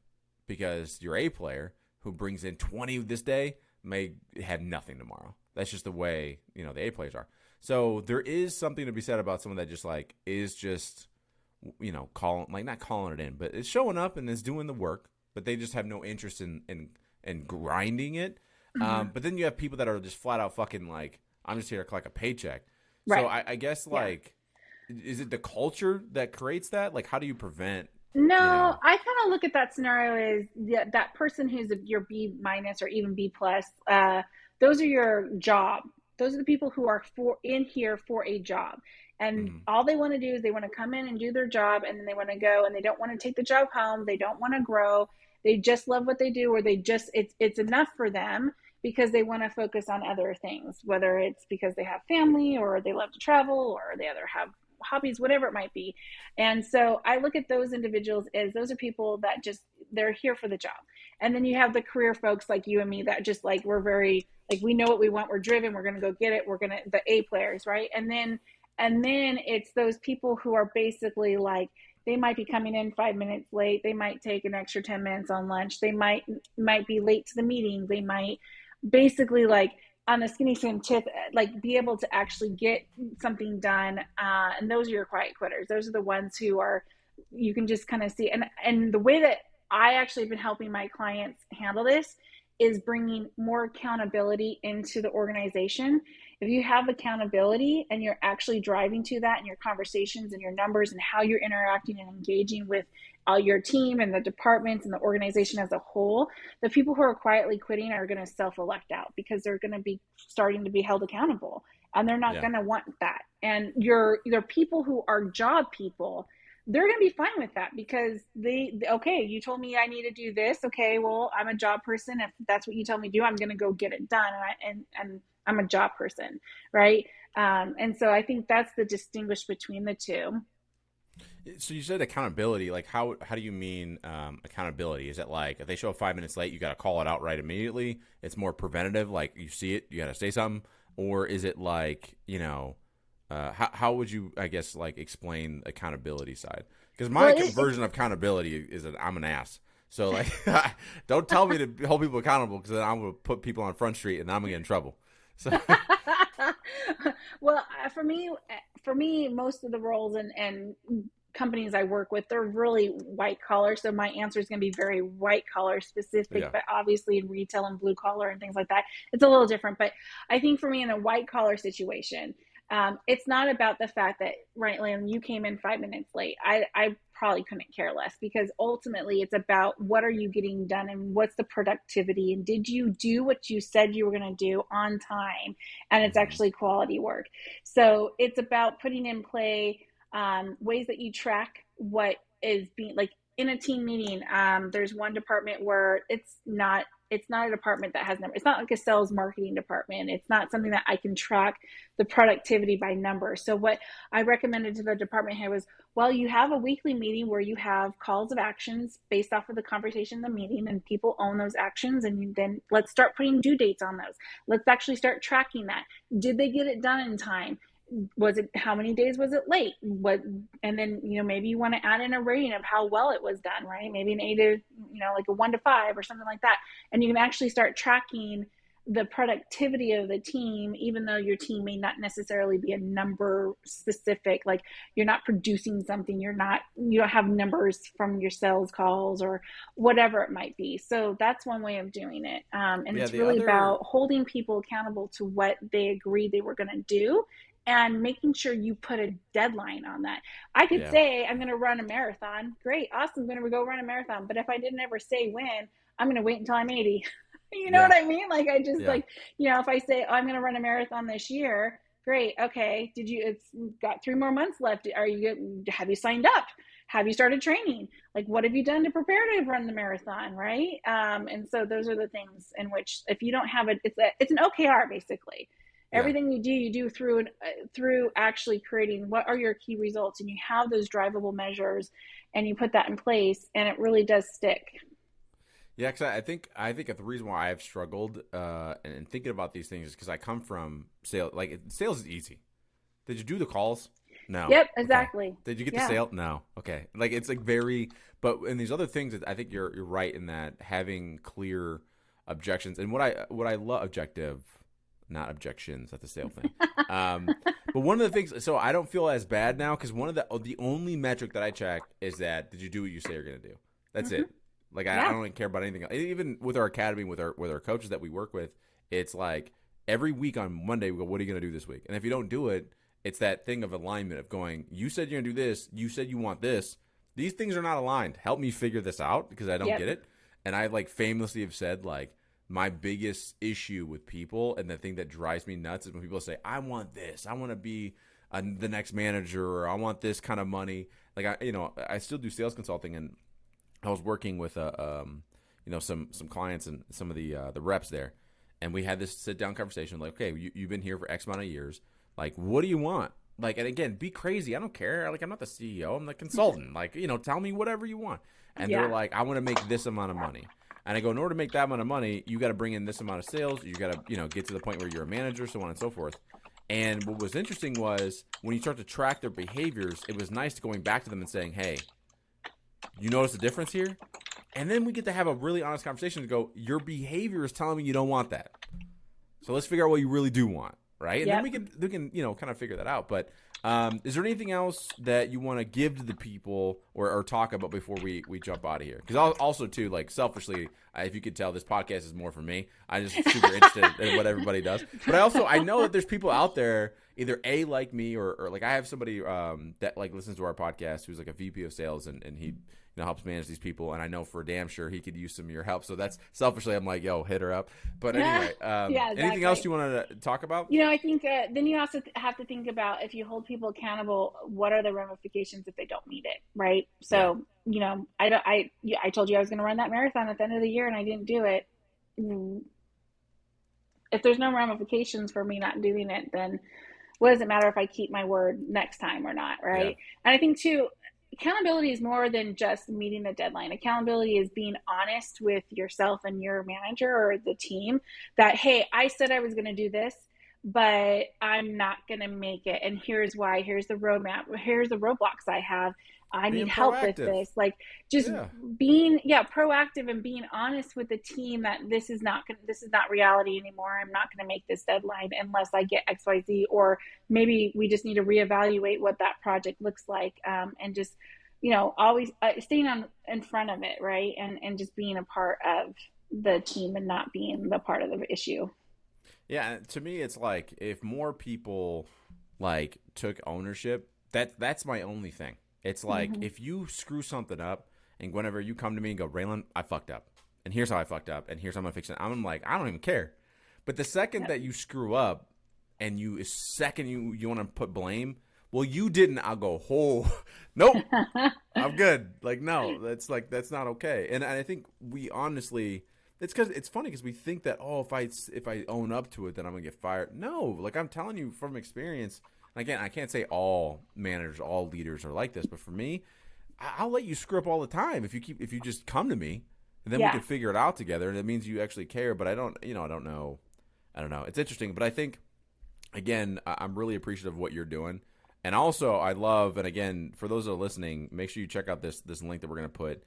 because your A player who brings in 20 this day may have nothing tomorrow. That's just the way, the A players are. So there is something to be said about someone that just like is just, not calling it in, but is showing up and is doing the work, but they just have no interest in grinding it. Mm-hmm. But then you have people that are just flat out fucking like, I'm just here to collect a paycheck. Right. So I guess like, is it the culture that creates that? Like, how do you prevent? No, I kind of look at that scenario as that person who's your B minus or even B plus. Those are your job. Those are the people who are in here for a job. And all they want to do is they want to come in and do their job, and then they want to go, and they don't want to take the job home. They don't want to grow. They just love what they do, or it's enough for them because they want to focus on other things, whether it's because they have family or they love to travel or they either have hobbies, whatever it might be. And so I look at those individuals as those are people that just, they're here for the job. And then you have the career folks like you and me that just like, we're very, like, we know what we want. We're driven. We're going to go get it. The A players, right? And then it's those people who are basically like, they might be coming in 5 minutes late. They might take an extra 10 minutes on lunch. They might be late to the meeting. They might basically like, on the skinny swim tip, like be able to actually get something done. And those are your quiet quitters. Those are the ones who are, you can just kind of see. And the way that I actually have been helping my clients handle this is bringing more accountability into the organization. If you have accountability and you're actually driving to that in your conversations and your numbers and how you're interacting and engaging with your team and the departments and the organization as a whole, the people who are quietly quitting are going to self-elect out because they're going to be starting to be held accountable, and they're not going to want that. And your people who are job people, they're going to be fine with that because okay, you told me I need to do this. Okay, well, I'm a job person. If that's what you tell me to do, I'm going to go get it done. And I'm a job person, right? And so I think that's the distinguish between the two. So you said accountability. Like how do you mean accountability? Is it like if they show up 5 minutes late, you got to call it out right immediately? It's more preventative. Like you see it, you got to say something, or is it like how would you, I guess, like explain accountability side? Because my version of accountability is that I'm an ass. So like, don't tell me to hold people accountable because then I'm gonna put people on Front Street and I'm gonna get in trouble. So. Well, for me, most of the roles and companies I work with, they're really white collar. So my answer is going to be very white collar specific, Yeah. but obviously in retail and blue collar and things like that, it's a little different. But I think for me in a white collar situation, it's not about the fact that, right, Lam, you came in 5 minutes late. I probably couldn't care less, because ultimately it's about what are you getting done and what's the productivity, and did you do what you said you were going to do on time, and it's Mm-hmm. actually quality work. So it's about putting in play ways that you track what is being, like in a team meeting. There's one department where it's not a department that has numbers. It's not like a sales marketing department. It's not something that I can track the productivity by numbers. So what I recommended to the department head was, well, you have a weekly meeting where you have calls of actions based off of the conversation in the meeting, and people own those actions. And then let's start putting due dates on those. Let's actually start tracking that. Did they get it done in time? Was it, how many days was it late? What, and then, maybe you want to add in a rating of how well it was done, right? Maybe an 8 to, like a 1 to 5 or something like that. And you can actually start tracking the productivity of the team, even though your team may not necessarily be a number specific. Like, you're not producing something, you don't have numbers from your sales calls or whatever it might be. So that's one way of doing it. And Yeah. it's The really other, about holding people accountable to what they agreed they were going to do, and making sure you put a deadline on that. I could yeah. say I'm going to run a marathon. Great, awesome, I'm going to go run a marathon. But if I didn't ever say when, I'm going to wait until I'm 80. You know Yeah. what I mean? Like, I just, Yeah. like, if I say, oh, I'm going to run a marathon this year, great. Okay. It's got 3 more months left. Have you signed up? Have you started training? Like, what have you done to prepare to run the marathon? Right. And so those are the things in which, if you don't have it, it's an OKR basically. Yeah. Everything you do through actually creating what are your key results, and you have those drivable measures, and you put that in place, and it really does stick. Yeah, because I think the reason why I've struggled and thinking about these things is because I come from sales. Like, sales is easy. Did you do the calls? No. Yep, Okay. exactly. Did you get the Yeah. sale? No. Okay. Like, it's like very, but in these other things, I think you're right in that having clear objections, and what I love, objective, not objections. That's a sale thing. Um, but one of the things, so I don't feel as bad now, because one of the only metric that I check is that, did you do what you say you're gonna do? That's Mm-hmm. it. Like, I Yeah. don't even care about anything else. Even with our academy, with our coaches that we work with, it's like every week on Monday we go, what are you gonna do this week? And if you don't do it, it's that thing of alignment of going, you said you're gonna do this, you said you want this. These things are not aligned. Help me figure this out, because I don't Yep. get it. And I, like, famously have said, like, my biggest issue with people, and the thing that drives me nuts, is when people say, I want this, I want to be the next manager, or I want this kind of money. Like, I still do sales consulting, and I was working with some clients and some of the reps there, and we had this sit down conversation. Like, okay, you've been here for X amount of years. Like, what do you want? Like, and again, be crazy. I don't care. Like, I'm not the CEO. I'm the consultant. Like, tell me whatever you want. And they're Yeah. like, I want to make this amount of money. And I go, in order to make that amount of money, you got to bring in this amount of sales. You got to, get to the point where you're a manager, so on and so forth. And what was interesting was when you start to track their behaviors, it was nice going back to them and saying, hey, you notice the difference here? And then we get to have a really honest conversation to go, your behavior is telling me you don't want that. So let's figure out what you really do want, right? And Yep. then we can kind of figure that out. But is there anything else that you want to give to the people or talk about before we jump out of here? Because also, too, like, selfishly, if you could tell, this podcast is more for me. I'm just super interested in what everybody does. But I know that there's people out there, either A, like me, or like, I have somebody that, like, listens to our podcast who's like a VP of sales, and he helps manage these people, and I know for damn sure he could use some of your help. So that's selfishly, I'm like, yo, hit her up. But anyway, Yeah, exactly. Anything else you wanted to talk about? I think then you also have to think about, if you hold people accountable, what are the ramifications if they don't meet it, right? So, I told you I was going to run that marathon at the end of the year, and I didn't do it. If there's no ramifications for me not doing it, then what does it matter if I keep my word next time or not, right? Yeah. And I think, too, accountability is more than just meeting the deadline. Accountability is being honest with yourself and your manager or the team that, hey, I said I was going to do this, but I'm not going to make it. And here's why. Here's the roadmap. Here's the roadblocks I have. I need Being help with proactive. this. Like just Yeah. being, yeah, proactive and being honest with the team that this is not reality anymore. I'm not going to make this deadline unless I get XYZ, or maybe we just need to reevaluate what that project looks like. And just, always staying on in front of it. Right. And just being a part of the team and not being the part of the issue. Yeah, to me, it's like if more people like took ownership, that's my only thing. It's like Mm-hmm. if you screw something up, and whenever you come to me and go, Raylan, I fucked up, and here's how I fucked up, and here's how I'm gonna fix it. I'm like, I don't even care. But the second Yep. that you screw up, and you want to put blame, well, you didn't. I'll go, oh, nope, I'm good. Like, no, that's not okay. And I think we honestly, it's because it's funny because we think that, oh, if I own up to it, then I'm gonna get fired. No, like I'm telling you from experience. And again, I can't say all managers, all leaders are like this, but for me, I'll let you screw up all the time if you just come to me, and then we Yeah. can figure it out together. And it means you actually care. But I don't, I don't know. I don't know. It's interesting, but I think again, I'm really appreciative of what you're doing. And also, I love, and again, for those that are listening, make sure you check out this link that we're going to put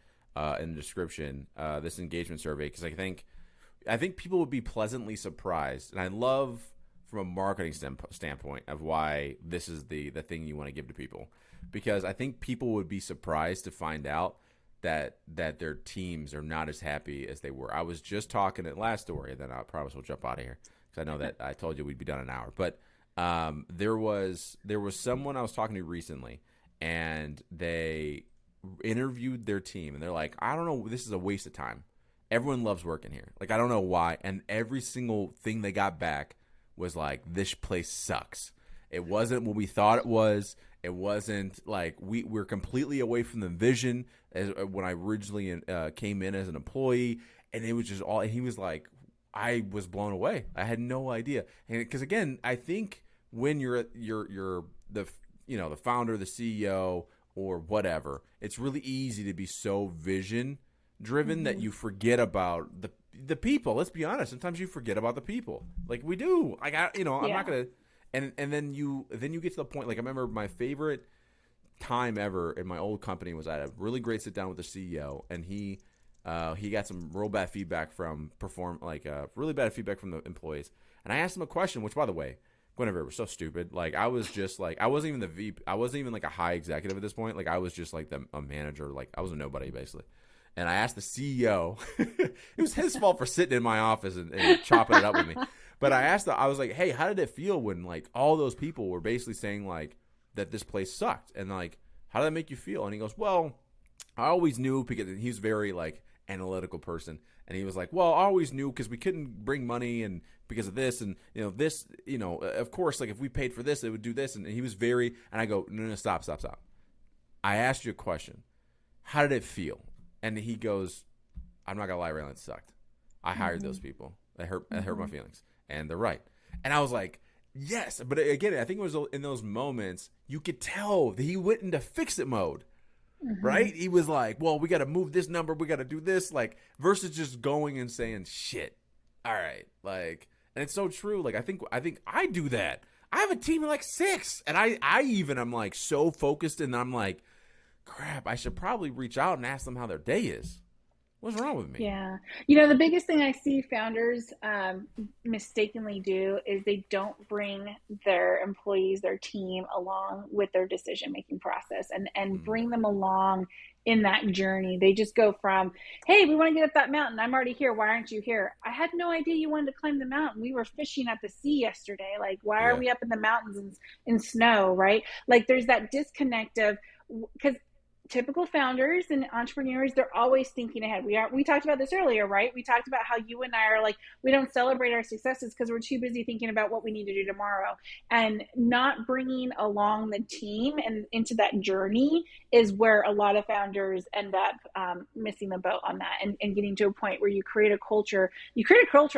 in the description, this engagement survey, because I think people would be pleasantly surprised. And I love from a marketing standpoint of why this is the thing you want to give to people, because I think people would be surprised to find out that their teams are not as happy as they were. I was just talking at last story, and then I promise we'll jump out of here because I know that I told you we'd be done in an hour, but there was someone I was talking to recently, and they interviewed their team, and they're like, I don't know, this is a waste of time. Everyone loves working here. Like, I don't know why. And every single thing they got back was like, this place sucks. It wasn't what we thought it was. It wasn't like we're completely away from the vision as when I originally came in as an employee, and it was just all. And he was like, I was blown away. I had no idea. And because again, I think when you're the the founder, the CEO, or whatever, it's really easy to be so vision driven that Mm-hmm. you forget about the people. Let's be honest. Sometimes you forget about the people. Like we do. Like I'm Yeah. not gonna. And then you get to the point. Like I remember my favorite time ever in my old company was I had a really great sit down with the CEO, and he got some real bad feedback from really bad feedback from the employees. And I asked him a question, which by the way, Gwenevere was so stupid. Like I was just like I wasn't even the VP. I wasn't even like a high executive at this point. Like I was just like a manager. Like I was a nobody basically. And I asked the CEO. It was his fault for sitting in my office and chopping it up with me. But I was like, hey, how did it feel when like all those people were basically saying like that this place sucked, and like how did that make you feel? And he goes, well, I always knew, because he's very like analytical person, and he was like, well, I always knew because we couldn't bring money and because of this, and this, of course, like if we paid for this, it would do this, and he was very. And I go, no, stop. I asked you a question. How did it feel? And he goes, I'm not gonna lie, Raylan, it sucked. I hired those people. That hurt my feelings, and they're right. And I was like, yes, but again, I think it was in those moments you could tell that he went into fix it mode. Mm-hmm. Right? He was like, well, we got to move this number. We got to do this. Like, versus just going and saying, shit. All right. Like, and it's so true. Like, I think I do that. I have a team of like 6, and I even am like so focused, and I'm like, crap, I should probably reach out and ask them how their day is. What's wrong with me? Yeah. The biggest thing I see founders mistakenly do is they don't bring their employees, their team along with their decision-making process and Mm, bring them along in that journey. They just go from, hey, we want to get up that mountain. I'm already here. Why aren't you here? I had no idea you wanted to climb the mountain. We were fishing at the sea yesterday. Like, why are yeah. we up in the mountains in snow, right? Like, there's that disconnect of, because typical founders and entrepreneurs, they're always thinking ahead. We talked about this earlier, right? We talked about how you and I are like, we don't celebrate our successes because we're too busy thinking about what we need to do tomorrow. And not bringing along the team and into that journey is where a lot of founders end up missing the boat on that, and getting to a point where you create a culture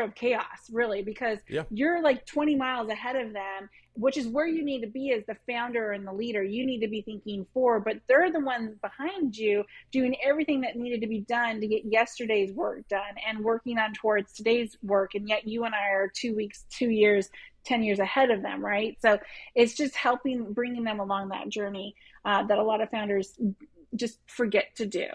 of chaos, really, because Yeah. you're like 20 miles ahead of them, which is where you need to be as the founder and the leader. You need to be thinking forward, but they're the ones behind you doing everything that needed to be done to get yesterday's work done and working on towards today's work. And yet you and I are 2 weeks, 2 years, 10 years ahead of them, right? So it's just bringing them along that journey that a lot of founders just forget to do.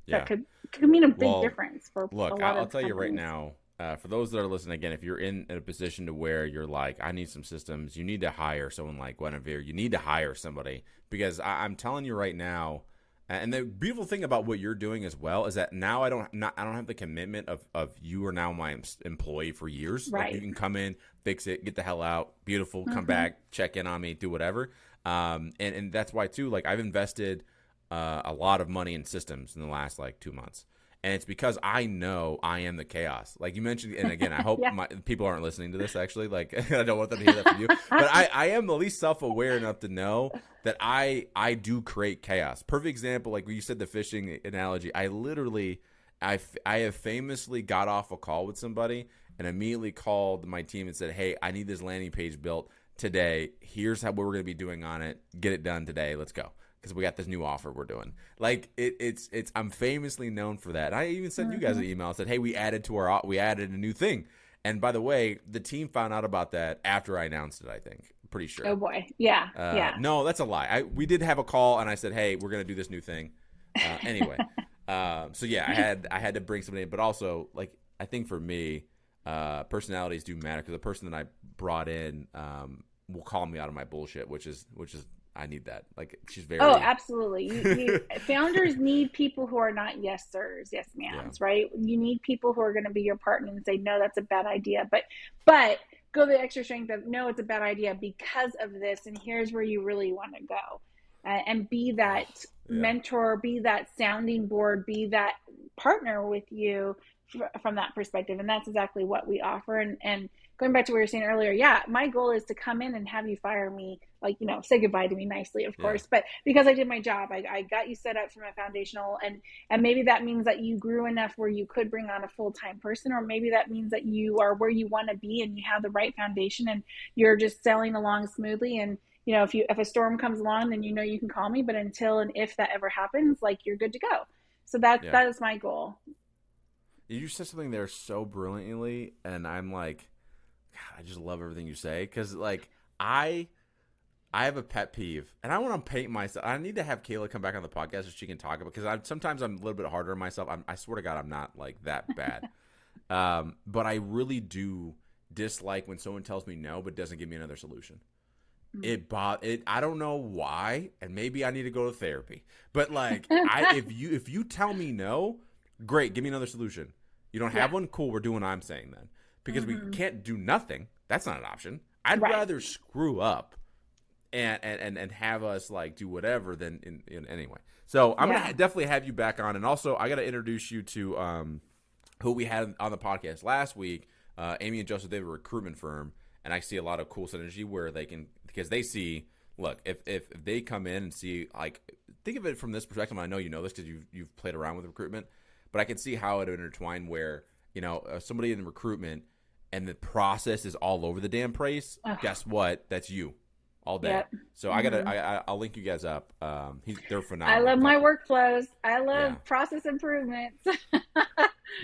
Yeah. That could mean a big difference for a look, lot I'll of tell you right companies. now, for those that are listening, again, if you're in a position to where you're like, I need some systems, you need to hire someone like Gwenevere. You need to hire somebody, because I'm telling you right now, and the beautiful thing about what you're doing as well is that now I don't have the commitment of you are now my employee for years. Right. Like, you can come in, fix it, get the hell out, beautiful, come back, check in on me, do whatever. And that's why too, like, I've invested a lot of money in systems in the last like 2 months. And it's because I know I am the chaos. Like you mentioned, and again, I hope people aren't listening to this, actually. Like, I don't want them to hear that from you. But I am at least self-aware enough to know that I do create chaos. Perfect example, like when you said the fishing analogy, I have famously got off a call with somebody and immediately called my team and said, hey, I need this landing page built today. Here's what we're going to be doing on it. Get it done today. Let's go. Because we got this new offer we're doing. Like it's I'm famously known for that. I even sent you guys an email and said, hey, we added a new thing. And by the way, the team found out about that after I announced it, I think. Pretty sure. Oh boy. Yeah. Yeah. No, that's a lie. We did have a call and I said, hey, we're gonna do this new thing. Anyway. So yeah, I had to bring somebody in, but also, like, I think for me, personalities do matter, because the person that I brought in will call me out of my bullshit, which is I need that. Like, she's very. Oh, absolutely. You founders need people who are not yes sirs, yes ma'ams, right? You need people who are going to be your partner and say, no, that's a bad idea. But go the extra strength of, no, it's a bad idea because of this, and here's where you really want to go. And be that mentor, be that sounding board, be that partner with you from that perspective. And that's exactly what we offer. And going back to what you were saying earlier, my goal is to come in and have you fire me, like, say goodbye to me nicely, of course, but because I did my job, I got you set up from a foundational, and maybe that means that you grew enough where you could bring on a full-time person, or maybe that means that you are where you want to be and you have the right foundation and you're just sailing along smoothly. And if a storm comes along, then you can call me. But until and if that ever happens, like, you're good to go. So that is my goal. You said something there so brilliantly, and I'm like, God, I just love everything you say, because like I have a pet peeve, and I want to paint myself. I need to have Kayla come back on the podcast so she can talk about, because sometimes I'm a little bit harder on myself. I swear to God, I'm not like that bad, but I really do dislike when someone tells me no but doesn't give me another solution. I don't know why, and maybe I need to go to therapy. But like, if you tell me no, great, give me another solution. You don't have one? Cool, we're doing what I'm saying then. Because we can't do nothing. That's not an option. I'd rather screw up and have us like do whatever than in anyway. So I'm gonna definitely have you back on, and also I got to introduce you to who we had on the podcast last week. Amy and Joseph, they have a recruitment firm, and I see a lot of cool synergy where they can, because they see, look, if they come in and see, like, think of it from this perspective. I know you know this because you've played around with recruitment, but I can see how it would intertwine where somebody in recruitment and the process is all over the damn place. Guess what? That's you all day. Yep. So I'll link you guys up. They're phenomenal. I love my workflows. I love process improvements.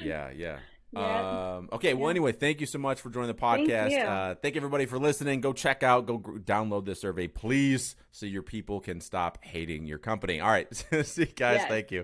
Yeah. Okay. Well, anyway, thank you so much for joining the podcast. Thank everybody for listening. Go check out, go download this survey, please, so your people can stop hating your company. All right. See you guys. Yes. Thank you.